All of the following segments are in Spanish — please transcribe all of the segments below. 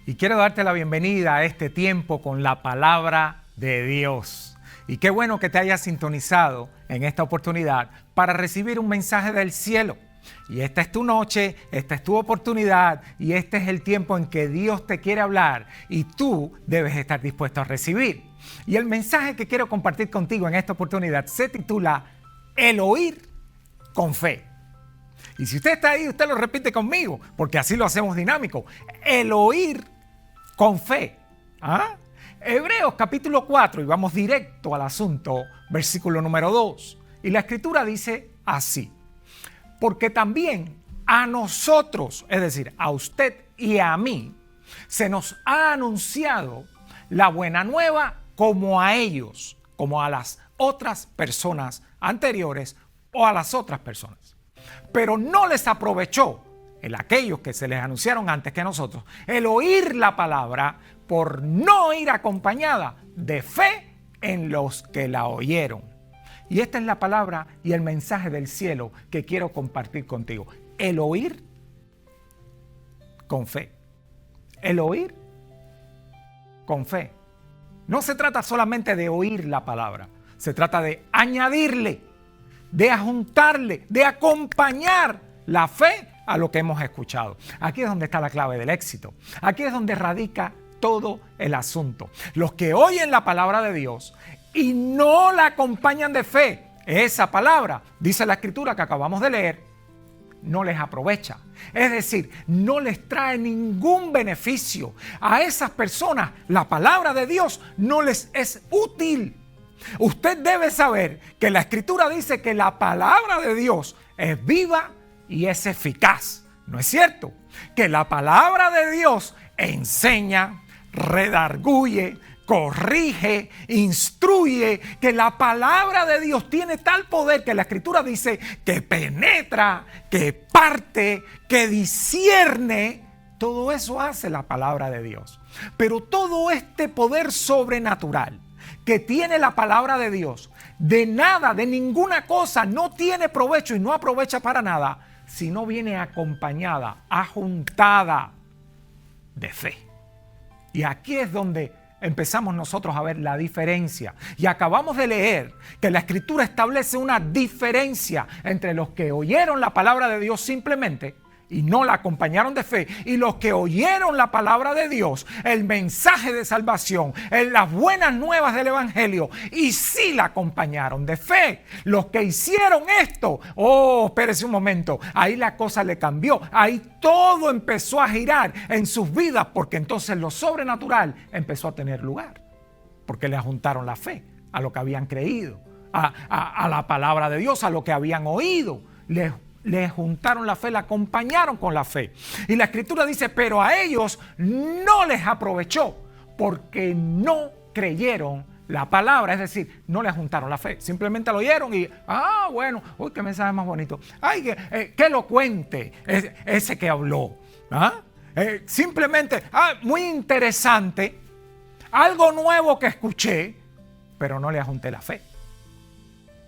y quiero darte la bienvenida a este tiempo con la palabra de Dios. Y qué bueno que te hayas sintonizado en esta oportunidad para recibir un mensaje del cielo. Y esta es tu noche, esta es tu oportunidad y este es el tiempo en que Dios te quiere hablar y tú debes estar dispuesto a recibir. Y el mensaje que quiero compartir contigo en esta oportunidad se titula El oír con fe. Y si usted está ahí, usted lo repite conmigo, porque así lo hacemos dinámico. El oír con fe. Hebreos capítulo 4, y vamos directo al asunto, versículo número 2. Y la escritura dice así: porque también a nosotros, es decir, a usted y a mí, se nos ha anunciado la buena nueva como a ellos, como a las otras personas anteriores o a las otras personas. Pero no les aprovechó aquellos que se les anunciaron antes que nosotros el oír la palabra por no ir acompañada de fe en los que la oyeron. Y esta es la palabra y el mensaje del cielo que quiero compartir contigo. El oír con fe. El oír con fe. No se trata solamente de oír la palabra. Se trata de añadirle, de ajuntarle, de acompañar la fe a lo que hemos escuchado. Aquí es donde está la clave del éxito. Aquí es donde radica todo el asunto. Los que oyen la palabra de Dios y no la acompañan de fe, esa palabra, dice la escritura que acabamos de leer, no les aprovecha. Es decir, no les trae ningún beneficio. A esas personas la palabra de Dios no les es útil. Usted debe saber que la escritura dice que la palabra de Dios es viva y es eficaz. ¿No es cierto? Que la palabra de Dios enseña, redarguye, corrige, instruye, que la palabra de Dios tiene tal poder que la escritura dice que penetra, que parte, que discierne. Todo eso hace la palabra de Dios. Pero todo este poder sobrenatural que tiene la palabra de Dios, de nada, de ninguna cosa, no tiene provecho y no aprovecha para nada si no viene acompañada, ajuntada de fe. Y aquí es donde empezamos nosotros a ver la diferencia. Y acabamos de leer que la escritura establece una diferencia entre los que oyeron la palabra de Dios simplemente y no la acompañaron de fe, y los que oyeron la palabra de Dios, el mensaje de salvación, las buenas nuevas del evangelio, y sí la acompañaron de fe. Los que hicieron esto, espérese un momento, ahí la cosa le cambió, ahí todo empezó a girar en sus vidas, porque entonces lo sobrenatural empezó a tener lugar, porque le juntaron la fe a lo que habían creído, a la palabra de Dios, a lo que habían oído. Le juntaron la fe, la acompañaron con la fe. Y la escritura dice, pero a ellos no les aprovechó porque no creyeron la palabra. Es decir, no le juntaron la fe. Simplemente lo oyeron y, bueno, uy, qué mensaje más bonito. Ay, qué elocuente ese que habló. Simplemente, muy interesante. Algo nuevo que escuché, pero no le ajunté la fe.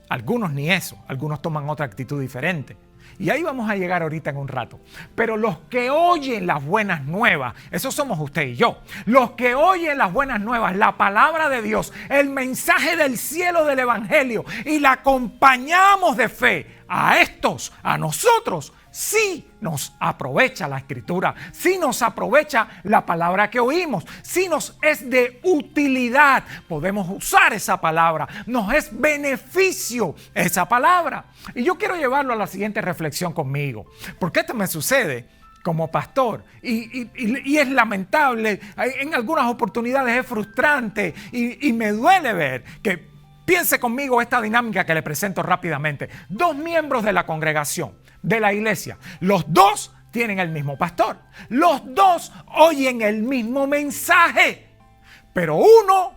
Algunos ni eso, algunos toman otra actitud diferente. Y ahí vamos a llegar ahorita en un rato. Pero los que oyen las buenas nuevas, esos somos usted y yo. Los que oyen las buenas nuevas, la palabra de Dios, el mensaje del cielo del evangelio, y la acompañamos de fe, a nosotros, sí nos aprovecha la escritura, sí nos aprovecha la palabra que oímos, sí nos es de utilidad, podemos usar esa palabra, nos es beneficio esa palabra. Y yo quiero llevarlo a la siguiente reflexión conmigo, porque esto me sucede como pastor y es lamentable, en algunas oportunidades es frustrante y me duele ver que, piense conmigo esta dinámica que le presento rápidamente. Dos miembros de la congregación, de la iglesia. Los dos tienen el mismo pastor. Los dos oyen el mismo mensaje. Pero uno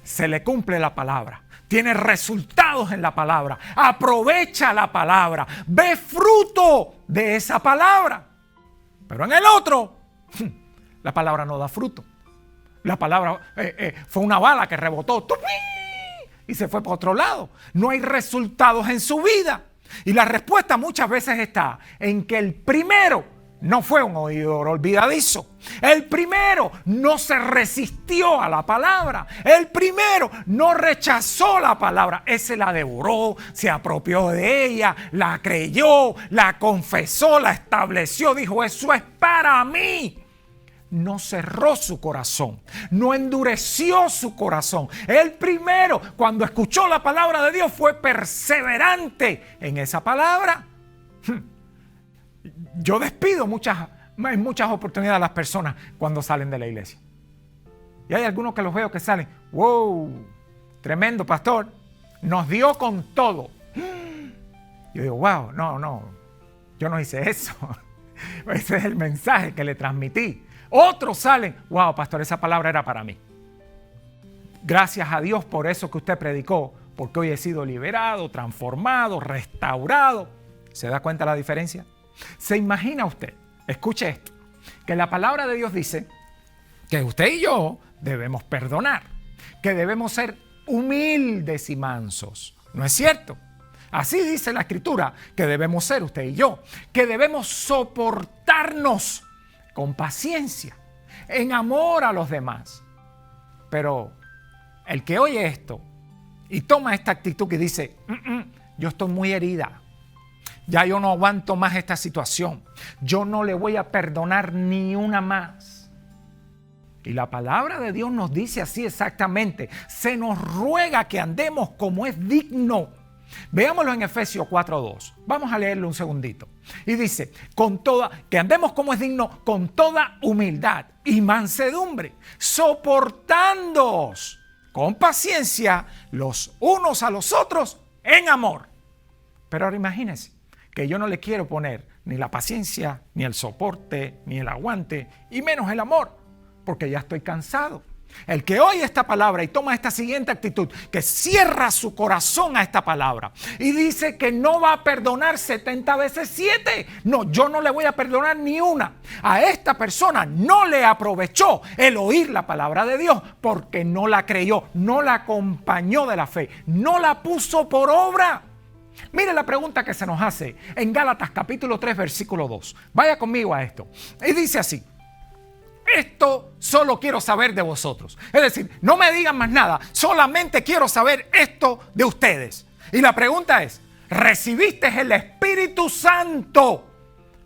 se le cumple la palabra. Tiene resultados en la palabra. Aprovecha la palabra. Ve fruto de esa palabra. Pero en el otro, la palabra no da fruto. La palabra fue una bala que rebotó. ¡Tupí! Y se fue para otro lado. No hay resultados en su vida. Y la respuesta muchas veces está en que el primero no fue un oidor olvidadizo. El primero no se resistió a la palabra. El primero no rechazó la palabra. Ese la devoró, se apropió de ella, la creyó, la confesó, la estableció. Dijo, eso es para mí. No cerró su corazón, no endureció su corazón. El primero, cuando escuchó la palabra de Dios, fue perseverante en esa palabra. Yo despido en muchas oportunidades a las personas cuando salen de la iglesia. Y hay algunos que los veo que salen, wow, tremendo pastor, nos dio con todo. Yo digo, wow, no, yo no hice eso. Ese es el mensaje que le transmití. Otros salen, wow, pastor, esa palabra era para mí. Gracias a Dios por eso que usted predicó, porque hoy he sido liberado, transformado, restaurado. ¿Se da cuenta la diferencia? ¿Se imagina usted? Escuche esto, que la palabra de Dios dice que usted y yo debemos perdonar, que debemos ser humildes y mansos. ¿No es cierto? Así dice la Escritura que debemos ser usted y yo, que debemos soportarnos con paciencia, en amor a los demás. Pero el que oye esto y toma esta actitud que dice, yo estoy muy herida, ya yo no aguanto más esta situación, yo no le voy a perdonar ni una más. Y la palabra de Dios nos dice así exactamente, se nos ruega que andemos como es digno. Veámoslo en Efesios 4:2. Vamos a leerlo un segundito. Y dice, que andemos como es digno, con toda humildad y mansedumbre, soportándoos con paciencia los unos a los otros en amor. Pero ahora imagínense que yo no le quiero poner ni la paciencia, ni el soporte, ni el aguante, y menos el amor, porque ya estoy cansado. El que oye esta palabra y toma esta siguiente actitud, que cierra su corazón a esta palabra y dice que no va a perdonar 70 veces 7. No, yo no le voy a perdonar ni una. A esta persona no le aprovechó el oír la palabra de Dios porque no la creyó, no la acompañó de la fe, no la puso por obra. Mire la pregunta que se nos hace en Gálatas capítulo 3 versículo 2. Vaya conmigo a esto. Y dice así. Esto solo quiero saber de vosotros. Es decir, no me digan más nada, solamente quiero saber esto de ustedes. Y la pregunta es, ¿recibiste el Espíritu Santo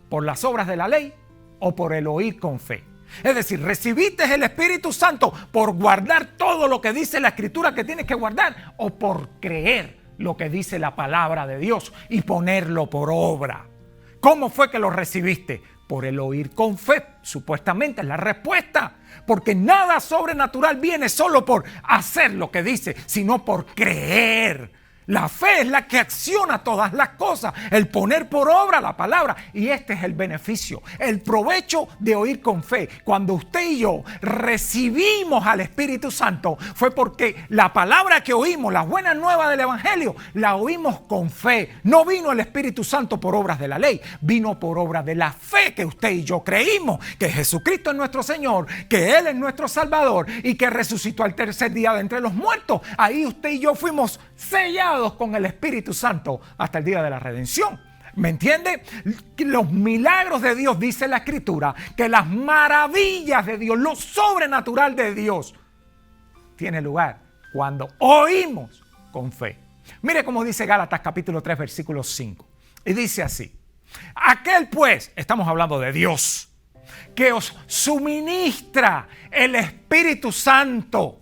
por las obras de la ley o por el oír con fe? Es decir, ¿recibiste el Espíritu Santo por guardar todo lo que dice la Escritura que tienes que guardar o por creer lo que dice la palabra de Dios y ponerlo por obra? ¿Cómo fue que lo recibiste? Por el oír con fe, supuestamente es la respuesta. Porque nada sobrenatural viene solo por hacer lo que dice, sino por creer. La fe es la que acciona todas las cosas, el poner por obra la palabra. Y este es el beneficio, el provecho de oír con fe. Cuando usted y yo recibimos al Espíritu Santo, fue porque la palabra que oímos, las buenas nuevas del Evangelio, la oímos con fe. No vino el Espíritu Santo por obras de la ley, vino por obra de la fe que usted y yo creímos, que Jesucristo es nuestro Señor, que Él es nuestro Salvador y que resucitó al tercer día de entre los muertos. Ahí usted y yo fuimos sellados con el Espíritu Santo hasta el día de la redención. ¿Me entiende? Los milagros de Dios, dice la Escritura, que las maravillas de Dios, lo sobrenatural de Dios, tiene lugar cuando oímos con fe. Mire cómo dice Gálatas capítulo 3 versículo 5. Y dice así: aquel pues, estamos hablando de Dios, que os suministra el Espíritu Santo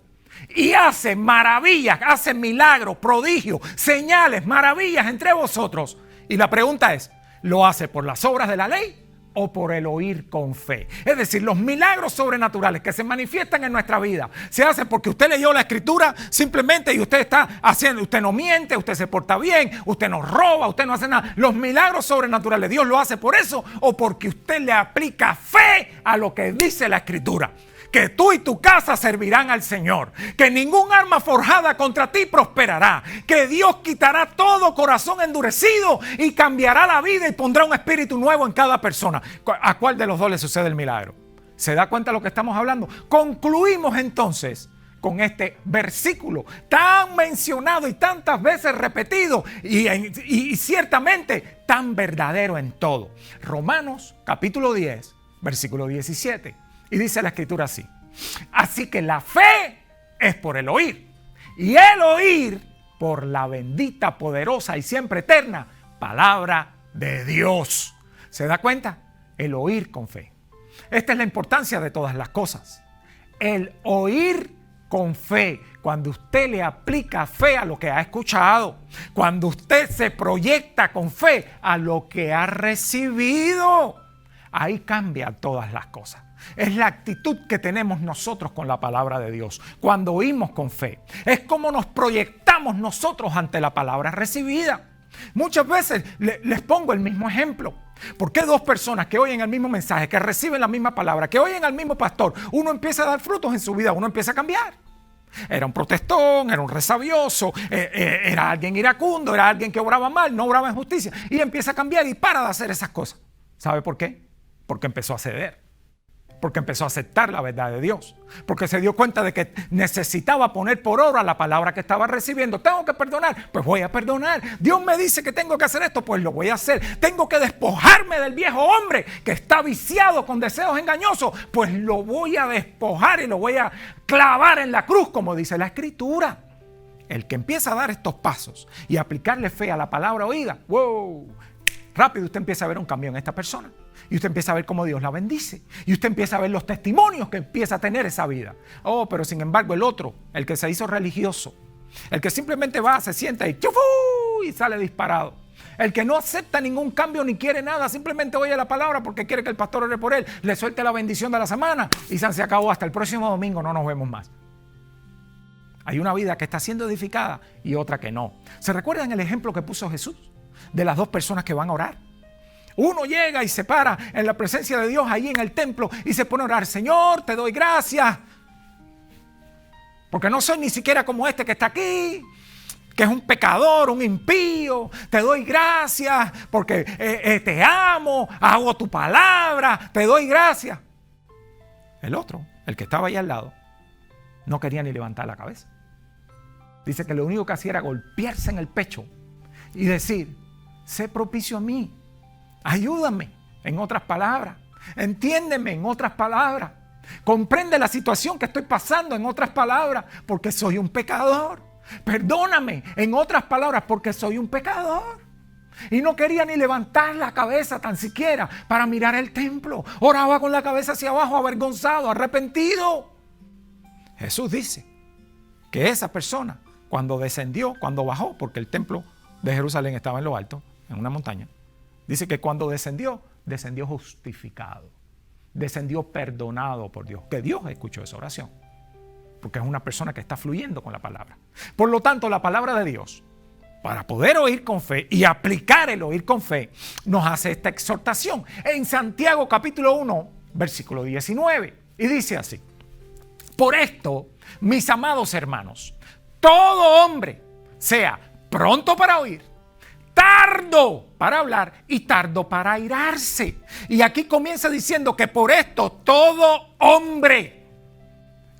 y hace maravillas, hace milagros, prodigios, señales, maravillas entre vosotros. Y la pregunta es, ¿lo hace por las obras de la ley o por el oír con fe? Es decir, los milagros sobrenaturales que se manifiestan en nuestra vida se hacen porque usted leyó la Escritura simplemente y usted está haciendo, usted no miente, usted se porta bien, usted no roba, usted no hace nada. Los milagros sobrenaturales, ¿Dios lo hace por eso o porque usted le aplica fe a lo que dice la Escritura? Que tú y tu casa servirán al Señor, que ningún arma forjada contra ti prosperará, que Dios quitará todo corazón endurecido y cambiará la vida y pondrá un espíritu nuevo en cada persona. ¿A cuál de los dos le sucede el milagro? ¿Se da cuenta de lo que estamos hablando? Concluimos entonces con este versículo tan mencionado y tantas veces repetido y ciertamente tan verdadero en todo. Romanos capítulo 10, versículo 17. Y dice la escritura así: así que la fe es por el oír, y el oír por la bendita, poderosa y siempre eterna palabra de Dios. ¿Se da cuenta? El oír con fe. Esta es la importancia de todas las cosas. El oír con fe. Cuando usted le aplica fe a lo que ha escuchado. Cuando usted se proyecta con fe a lo que ha recibido. Ahí cambia todas las cosas. Es la actitud que tenemos nosotros con la palabra de Dios. Cuando oímos con fe. Es como nos proyectamos nosotros ante la palabra recibida. Muchas veces les pongo el mismo ejemplo. ¿Por qué dos personas que oyen el mismo mensaje, que reciben la misma palabra, que oyen al mismo pastor, uno empieza a dar frutos en su vida, uno empieza a cambiar? Era un protestón, era un resabioso, era alguien iracundo, era alguien que obraba mal, no obraba en justicia, y empieza a cambiar y para de hacer esas cosas. ¿Sabe por qué? Porque empezó a ceder. Porque empezó a aceptar la verdad de Dios. Porque se dio cuenta de que necesitaba poner por obra la palabra que estaba recibiendo. Tengo que perdonar, pues voy a perdonar. Dios me dice que tengo que hacer esto, pues lo voy a hacer. Tengo que despojarme del viejo hombre que está viciado con deseos engañosos, pues lo voy a despojar y lo voy a clavar en la cruz, como dice la Escritura. El que empieza a dar estos pasos y aplicarle fe a la palabra oída, wow, rápido usted empieza a ver un cambio en esta persona. Y usted empieza a ver cómo Dios la bendice. Y usted empieza a ver los testimonios que empieza a tener esa vida. Oh, pero sin embargo el otro, el que se hizo religioso, el que simplemente va, se sienta y ¡chufú! Y sale disparado. El que no acepta ningún cambio ni quiere nada, simplemente oye la palabra porque quiere que el pastor ore por él, le suelte la bendición de la semana y se acabó. Hasta el próximo domingo no nos vemos más. Hay una vida que está siendo edificada y otra que no. ¿Se recuerdan el ejemplo que puso Jesús de las dos personas que van a orar? Uno llega y se para en la presencia de Dios ahí en el templo y se pone a orar: Señor, te doy gracias, porque no soy ni siquiera como este que está aquí, que es un pecador, un impío. Te doy gracias porque te amo, hago tu palabra, te doy gracias. El otro, el que estaba ahí al lado, no quería ni levantar la cabeza. Dice que lo único que hacía era golpearse en el pecho y decir: sé propicio a mí. Ayúdame, en otras palabras. Entiéndeme, en otras palabras. Comprende la situación que estoy pasando, en otras palabras, porque soy un pecador. Perdóname, en otras palabras, porque soy un pecador. Y no quería ni levantar la cabeza tan siquiera para mirar el templo. Oraba con la cabeza hacia abajo, avergonzado, arrepentido. Jesús dice que esa persona, cuando descendió, cuando bajó, porque el templo de Jerusalén estaba en lo alto, en una montaña, dice que cuando descendió, descendió justificado, descendió perdonado por Dios, que Dios escuchó esa oración, porque es una persona que está fluyendo con la palabra. Por lo tanto, la palabra de Dios, para poder oír con fe y aplicar el oír con fe, nos hace esta exhortación en Santiago capítulo 1, versículo 19, y dice así: por esto, mis amados hermanos, todo hombre sea pronto para oír, tardo para hablar y tardo para airarse. Y aquí comienza diciendo que por esto todo hombre.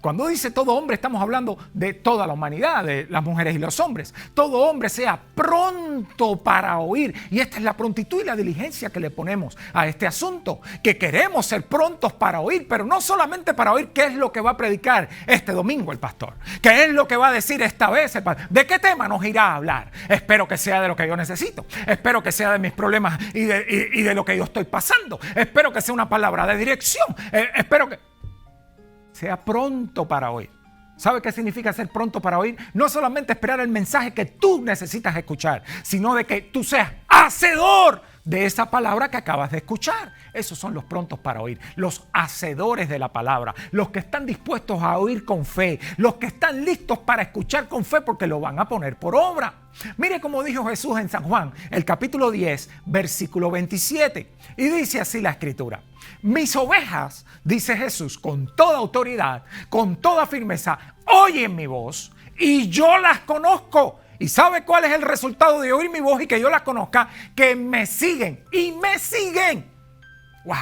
Cuando dice todo hombre, estamos hablando de toda la humanidad, de las mujeres y los hombres. Todo hombre sea pronto para oír. Y esta es la prontitud y la diligencia que le ponemos a este asunto. Que queremos ser prontos para oír, pero no solamente para oír qué es lo que va a predicar este domingo el pastor. ¿Qué es lo que va a decir esta vez el pastor? ¿De qué tema nos irá a hablar? Espero que sea de lo que yo necesito. Espero que sea de mis problemas y de lo que yo estoy pasando. Espero que sea una palabra de dirección. Espero que sea pronto para oír. ¿Sabe qué significa ser pronto para oír? No solamente esperar el mensaje que tú necesitas escuchar, sino de que tú seas hacedor de esa palabra que acabas de escuchar. Esos son los prontos para oír, los hacedores de la palabra, los que están dispuestos a oír con fe, los que están listos para escuchar con fe porque lo van a poner por obra. Mire cómo dijo Jesús en San Juan, el capítulo 10, versículo 27. Y dice así la Escritura: mis ovejas, dice Jesús con toda autoridad, con toda firmeza, oyen mi voz y yo las conozco. ¿Y sabe cuál es el resultado de oír mi voz y que yo las conozca? Que me siguen y me siguen. ¡Wow!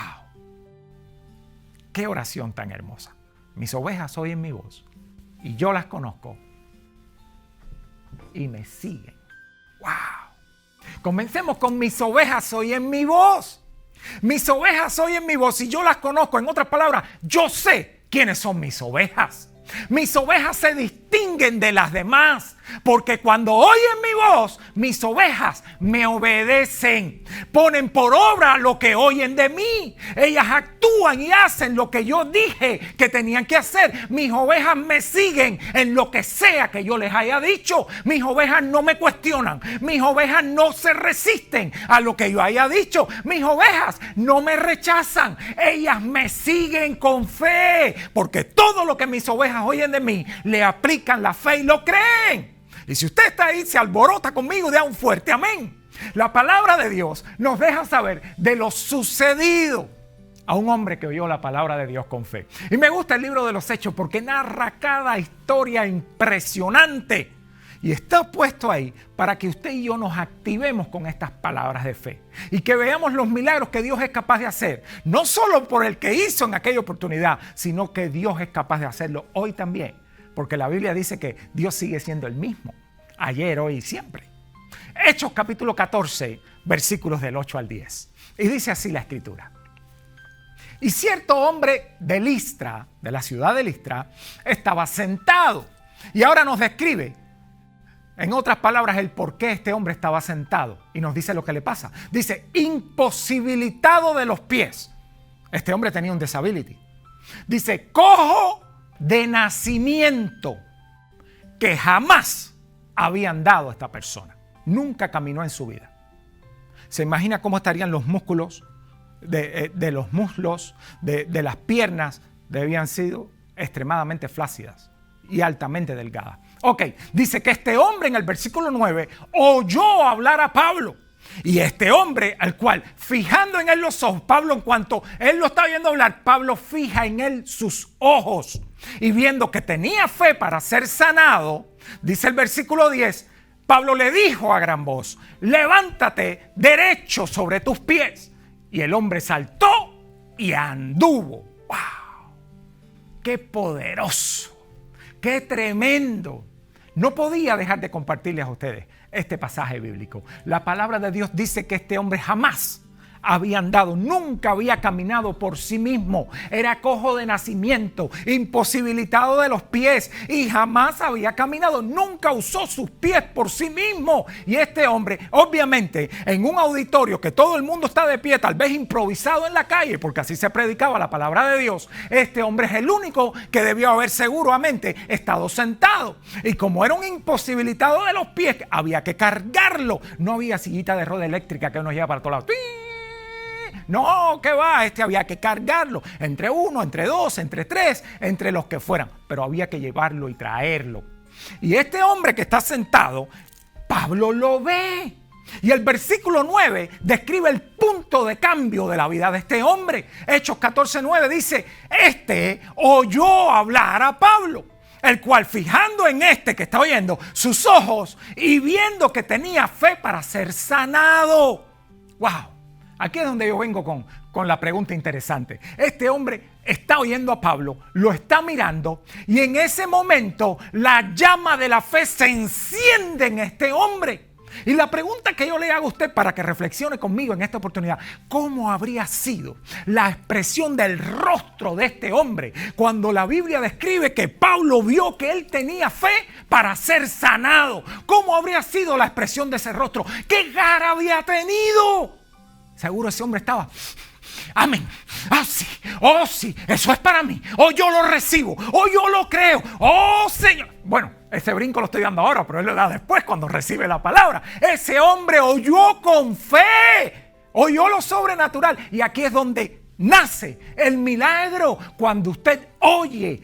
¡Qué oración tan hermosa! Mis ovejas oyen mi voz y yo las conozco y me siguen. ¡Wow! Comencemos con mis ovejas oyen mi voz. Mis ovejas oyen mi voz y yo las conozco. En otras palabras, yo sé quiénes son mis ovejas. Mis ovejas se distinguen de las demás, porque cuando oyen mi voz, mis ovejas me obedecen. Ponen por obra lo que oyen de mí. Ellas actúan y hacen lo que yo dije que tenían que hacer. Mis ovejas me siguen en lo que sea que yo les haya dicho. Mis ovejas no me cuestionan. Mis ovejas no se resisten a lo que yo haya dicho. Mis ovejas no me rechazan. Ellas me siguen con fe, porque todo lo que mis ovejas oyen de mí, le aplican la fe y lo creen. Y si usted está ahí, se alborota conmigo, da un fuerte amén. La palabra de Dios nos deja saber de lo sucedido a un hombre que oyó la palabra de Dios con fe. Y me gusta el libro de los Hechos porque narra cada historia impresionante. Y está puesto ahí para que usted y yo nos activemos con estas palabras de fe. Y que veamos los milagros que Dios es capaz de hacer. No solo por el que hizo en aquella oportunidad, sino que Dios es capaz de hacerlo hoy también. Porque la Biblia dice que Dios sigue siendo el mismo. Ayer, hoy y siempre. Hechos capítulo 14, versículos del 8 al 10. Y dice así la escritura. Y cierto hombre de Listra, de la ciudad de Listra, estaba sentado. Y ahora nos describe, en otras palabras, el por qué este hombre estaba sentado. Y nos dice lo que le pasa. Dice, imposibilitado de los pies. Este hombre tenía un disability. Dice, cojo de nacimiento, que jamás habían dado a esta persona. Nunca caminó en su vida. ¿Se imagina cómo estarían los músculos de los muslos, de las piernas? Debían sido extremadamente flácidas y altamente delgadas. Ok, dice que este hombre en el versículo 9 oyó hablar a Pablo. Y este hombre, al cual fijando en él los ojos, Pablo, en cuanto él lo está viendo hablar, Pablo fija en él sus ojos. Y viendo que tenía fe para ser sanado, dice el versículo 10, Pablo le dijo a gran voz, levántate derecho sobre tus pies. Y el hombre saltó y anduvo. ¡Wow! ¡Qué poderoso! ¡Qué tremendo! No podía dejar de compartirles a ustedes este pasaje bíblico. La palabra de Dios dice que este hombre jamás había andado, nunca había caminado por sí mismo. Era cojo de nacimiento, imposibilitado de los pies y jamás había caminado. Nunca usó sus pies por sí mismo. Y este hombre, obviamente, en un auditorio que todo el mundo está de pie, tal vez improvisado en la calle, porque así se predicaba la palabra de Dios, este hombre es el único que debió haber seguramente estado sentado. Y como era un imposibilitado de los pies, había que cargarlo. No había sillita de rueda eléctrica que nos lleva para todos lados. No, ¿qué va? Había que cargarlo. Entre uno, entre dos, entre tres, entre los que fueran. Pero había que llevarlo y traerlo. Y este hombre que está sentado, Pablo lo ve. Y el versículo 9 describe el punto de cambio de la vida de este hombre. Hechos 14:9 dice, este oyó hablar a Pablo, el cual fijando en este que está oyendo sus ojos y viendo que tenía fe para ser sanado. ¡Wow! Aquí es donde yo vengo con la pregunta interesante. Este hombre está oyendo a Pablo, lo está mirando y en ese momento la llama de la fe se enciende en este hombre. Y la pregunta que yo le hago a usted para que reflexione conmigo en esta oportunidad, ¿cómo habría sido la expresión del rostro de este hombre cuando la Biblia describe que Pablo vio que él tenía fe para ser sanado? ¿Cómo habría sido la expresión de ese rostro? ¿Qué cara había tenido? Seguro ese hombre estaba, amén, oh sí, eso es para mí, oh yo lo recibo, oh yo lo creo, oh Señor. Bueno, ese brinco lo estoy dando ahora, pero él lo da después cuando recibe la palabra. Ese hombre oyó con fe, oyó lo sobrenatural. Y aquí es donde nace el milagro, cuando usted oye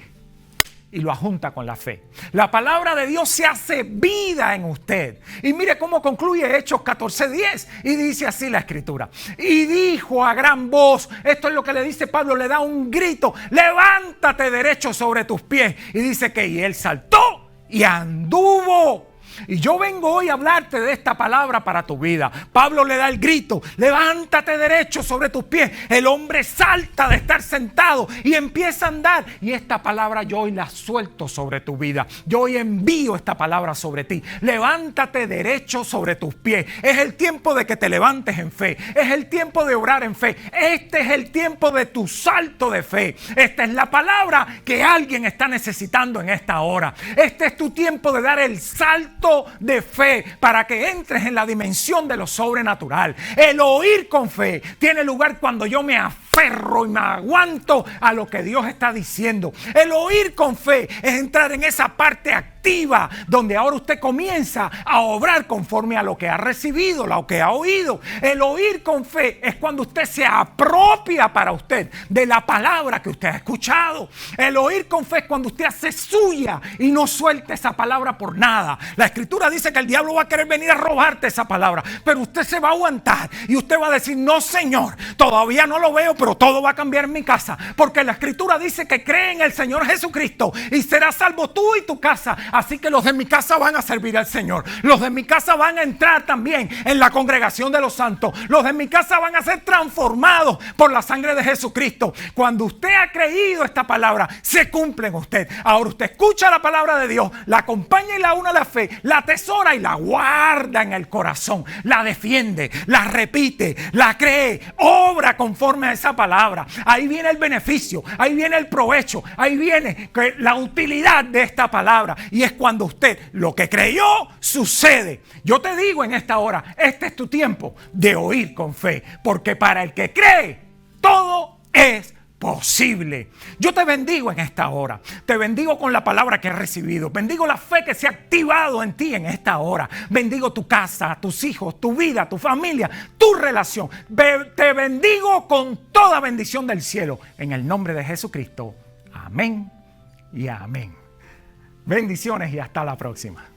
y lo ajunta con la fe. La palabra de Dios se hace vida en usted. Y mire cómo concluye Hechos 14:10. Y dice así la escritura. Y dijo a gran voz, esto es lo que le dice Pablo, le da un grito, levántate derecho sobre tus pies. Y dice que y él saltó y anduvo. Y yo vengo hoy a hablarte de esta palabra para tu vida. Pablo le da el grito: levántate derecho sobre tus pies. El hombre salta de estar sentado y empieza a andar. Y esta palabra yo hoy la suelto sobre tu vida. Yo hoy envío esta palabra sobre ti. Levántate derecho sobre tus pies. Es el tiempo de que te levantes en fe. Es el tiempo de orar en fe. Este es el tiempo de tu salto de fe. Esta es la palabra que alguien está necesitando en esta hora. Este es tu tiempo de dar el salto de fe para que entres en la dimensión de lo sobrenatural. El oír con fe tiene lugar cuando yo me aferro y me aguanto a lo que Dios está diciendo. El oír con fe es entrar en esa parte activa donde ahora usted comienza a obrar conforme a lo que ha recibido, lo que ha oído. El oír con fe es cuando usted se apropia para usted de la palabra que usted ha escuchado. El oír con fe es cuando usted hace suya y no suelta esa palabra por nada. La Escritura dice que el diablo va a querer venir a robarte esa palabra, pero usted se va a aguantar y usted va a decir: no, Señor, todavía no lo veo, pero todo va a cambiar en mi casa, porque la Escritura dice que cree en el Señor Jesucristo y serás salvo tú y tu casa. Así que los de mi casa van a servir al Señor. Los de mi casa van a entrar también en la congregación de los santos. Los de mi casa van a ser transformados por la sangre de Jesucristo. Cuando usted ha creído esta palabra, se cumple en usted. Ahora usted escucha la palabra de Dios, la acompaña y la une a la fe, la atesora y la guarda en el corazón, la defiende, la repite, la cree, obra conforme a esa palabra. Ahí viene el beneficio, ahí viene el provecho, ahí viene la utilidad de esta palabra. Y es cuando usted lo que creyó sucede. Yo te digo en esta hora, este es tu tiempo de oír con fe, porque para el que cree, todo es posible. Yo te bendigo en esta hora. Te bendigo con la palabra que has recibido. Bendigo la fe que se ha activado en ti en esta hora. Bendigo tu casa, tus hijos, tu vida, tu familia, tu relación. Te bendigo con toda bendición del cielo. En el nombre de Jesucristo. Amén y amén. Bendiciones y hasta la próxima.